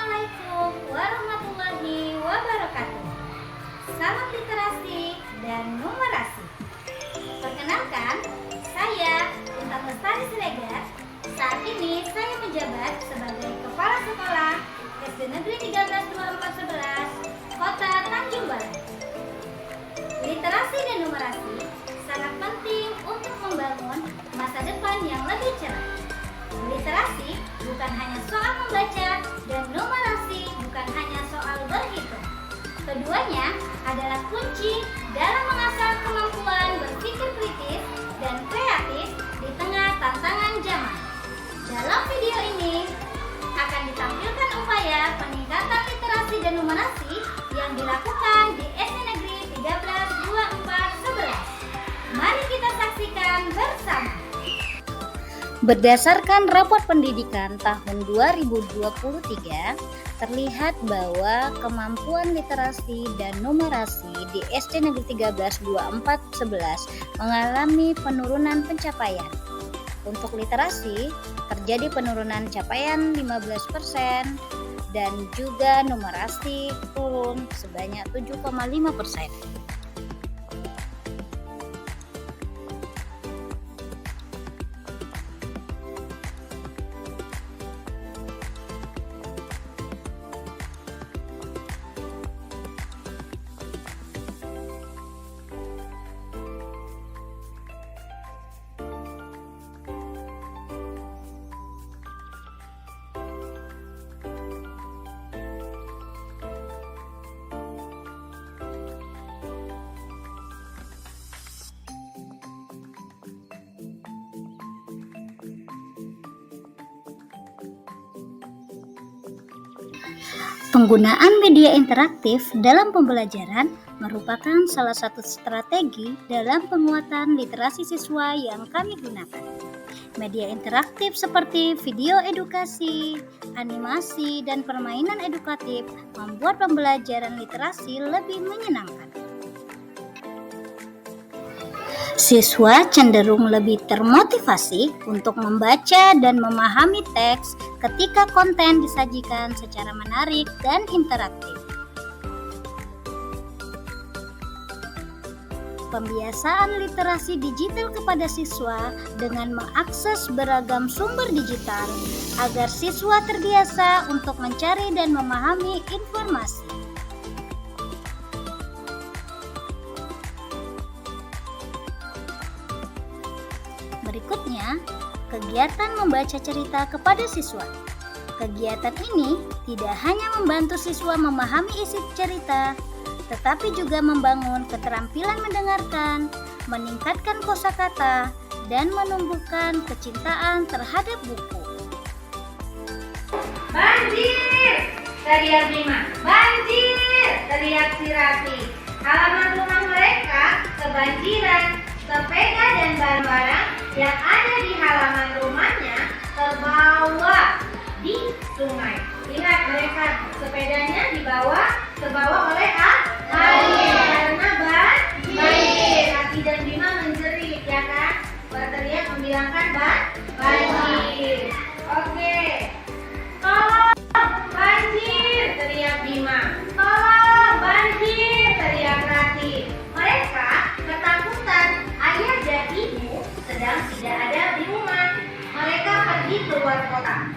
Assalamualaikum warahmatullahi wabarakatuh. Salam literasi dan numerasi. Perkenalkan, saya Intan Lestari Siregar. Saat ini saya menjabat sebagai Kepala Sekolah SD Negeri 132411 Kota Tanjung Balai. Literasi dan numerasi sangat penting untuk membangun masa depan yang lebih cerah. Literasi bukan hanya soal membaca dan numerasi bukan hanya soal berhitung. Keduanya adalah kunci dalam mengasah kemampuan berpikir kritis dan kreatif di tengah tantangan zaman. Dalam video ini akan ditampilkan upaya peningkatan literasi dan numerasi yang dilakukan di SD Negeri 132411. Mari kita saksikan bersama. Berdasarkan raport pendidikan tahun 2023, terlihat bahwa kemampuan literasi dan numerasi di SD Negeri 132411 mengalami penurunan pencapaian. Untuk literasi, terjadi penurunan capaian 15% dan juga numerasi turun sebanyak 7,5%. Penggunaan media interaktif dalam pembelajaran merupakan salah satu strategi dalam penguatan literasi siswa yang kami gunakan. Media interaktif seperti video edukasi, animasi, dan permainan edukatif membuat pembelajaran literasi lebih menyenangkan. Siswa cenderung lebih termotivasi untuk membaca dan memahami teks ketika konten disajikan secara menarik dan interaktif. Pembiasaan literasi digital kepada siswa dengan mengakses beragam sumber digital agar siswa terbiasa untuk mencari dan memahami informasi. Berikutnya, kegiatan membaca cerita kepada siswa. Kegiatan ini tidak hanya membantu siswa memahami isi cerita, tetapi juga membangun keterampilan mendengarkan, meningkatkan kosakata, dan menumbuhkan kecintaan terhadap buku. Banjir! Teriak Bima. Banjir! Teriak si Rati. Halaman rumah mereka kebanjiran. Sepeda dan barang-barang yang ada di halaman rumahnya terbawa di sungai. Lihat mereka sepedanya dibawa oleh air karena banjir. Rati dan Bima menjerit, ya kan? Berteriak membilangkan banjir. Oke. Tolong banjir, teriak Bima. Tolong banjir, teriak Rati. Mereka ketakutan ayah dan ibu sedang tidak ada di rumah. Mereka pergi keluar kota.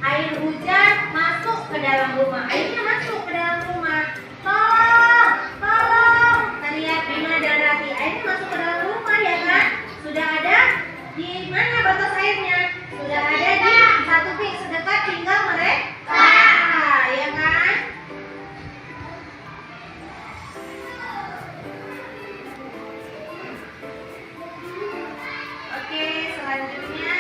Air hujan masuk ke dalam rumah. Airnya masuk ke dalam rumah. Tolong, tolong, teriak Bima dan Rati. Airnya masuk ke dalam rumah, ya kan? Sudah ada di mana batas airnya? Sudah ada di satu titik sedekat tinggal mereka, ya kan? Oke, selanjutnya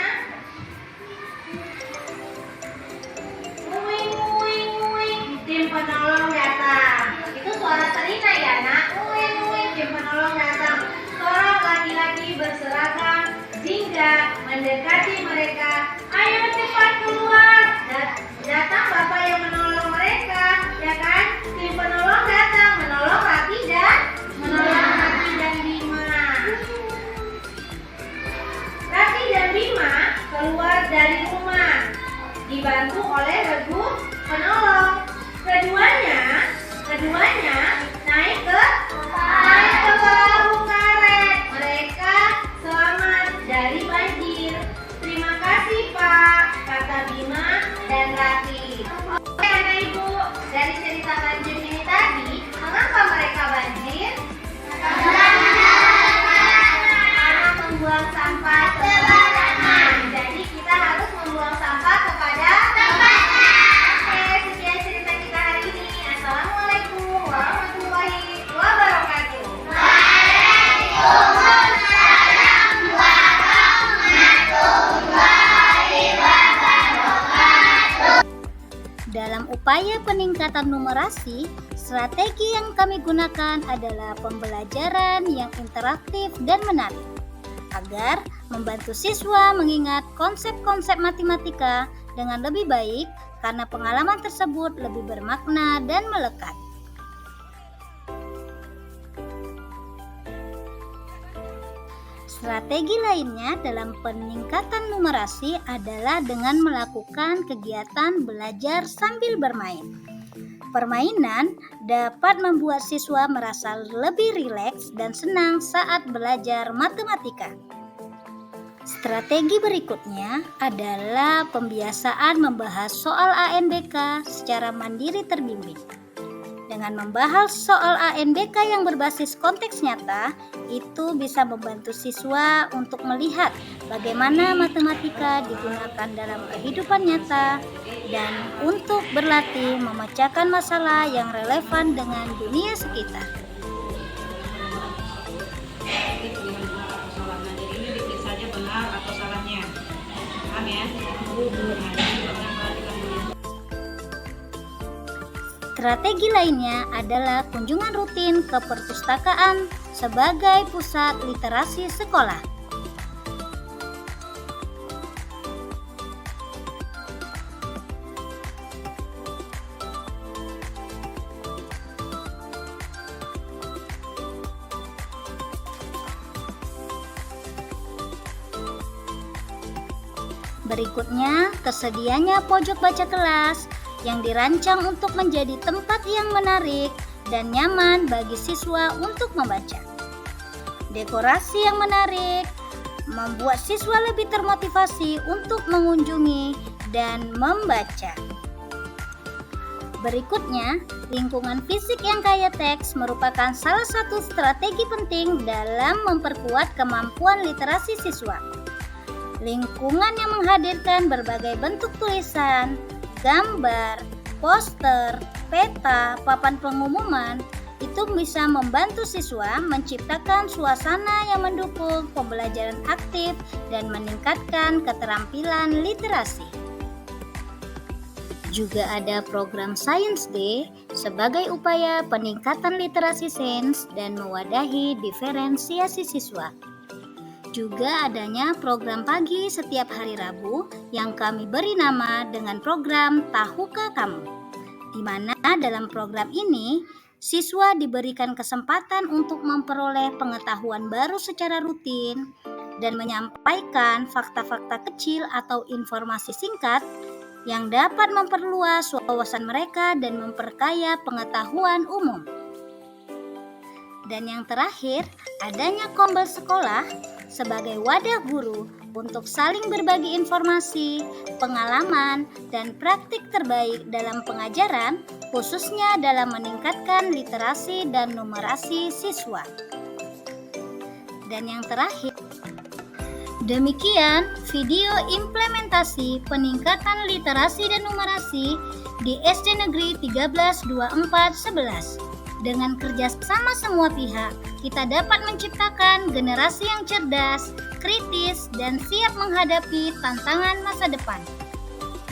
muing muing muing peningkatan numerasi, strategi yang kami gunakan adalah pembelajaran yang interaktif dan menarik, agar membantu siswa mengingat konsep-konsep matematika dengan lebih baik karena pengalaman tersebut lebih bermakna dan melekat. Strategi lainnya dalam peningkatan numerasi adalah dengan melakukan kegiatan belajar sambil bermain. Permainan dapat membuat siswa merasa lebih rileks dan senang saat belajar matematika. Strategi berikutnya adalah pembiasaan membahas soal ANBK secara mandiri terbimbing. Dengan membahas soal ANBK yang berbasis konteks nyata, itu bisa membantu siswa untuk melihat bagaimana matematika digunakan dalam kehidupan nyata dan untuk berlatih memecahkan masalah yang relevan dengan dunia sekitar. Soal mandiri ini diperiksa saja benar atau salahnya. Paham ya? Strategi lainnya adalah kunjungan rutin ke perpustakaan sebagai pusat literasi sekolah. Berikutnya, tersedianya pojok baca kelas yang dirancang untuk menjadi tempat yang menarik dan nyaman bagi siswa untuk membaca. Dekorasi yang menarik membuat siswa lebih termotivasi untuk mengunjungi dan membaca. Berikutnya, lingkungan fisik yang kaya teks merupakan salah satu strategi penting dalam memperkuat kemampuan literasi siswa. Lingkungan yang menghadirkan berbagai bentuk tulisan, gambar, poster, peta, papan pengumuman itu bisa membantu siswa menciptakan suasana yang mendukung pembelajaran aktif dan meningkatkan keterampilan literasi. Juga ada program Science Day sebagai upaya peningkatan literasi sains dan mewadahi diferensiasi siswa. Juga adanya program pagi setiap hari Rabu yang kami beri nama dengan program Tahukah Kamu, di mana dalam program ini siswa diberikan kesempatan untuk memperoleh pengetahuan baru secara rutin dan menyampaikan fakta-fakta kecil atau informasi singkat yang dapat memperluas wawasan mereka dan memperkaya pengetahuan umum. Dan yang terakhir, adanya Kombel Sekolah sebagai wadah guru untuk saling berbagi informasi, pengalaman, dan praktik terbaik dalam pengajaran, khususnya dalam meningkatkan literasi dan numerasi siswa. Dan yang terakhir, demikian video implementasi peningkatan literasi dan numerasi di SD Negeri 132411. Dengan kerjasama semua pihak, kita dapat menciptakan generasi yang cerdas, kritis, dan siap menghadapi tantangan masa depan.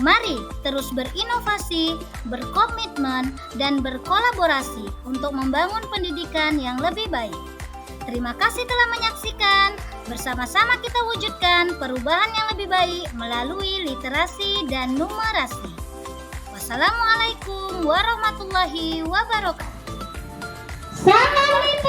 Mari terus berinovasi, berkomitmen, dan berkolaborasi untuk membangun pendidikan yang lebih baik. Terima kasih telah menyaksikan. Bersama-sama kita wujudkan perubahan yang lebih baik melalui literasi dan numerasi. Wassalamualaikum warahmatullahi wabarakatuh. Salam literasi.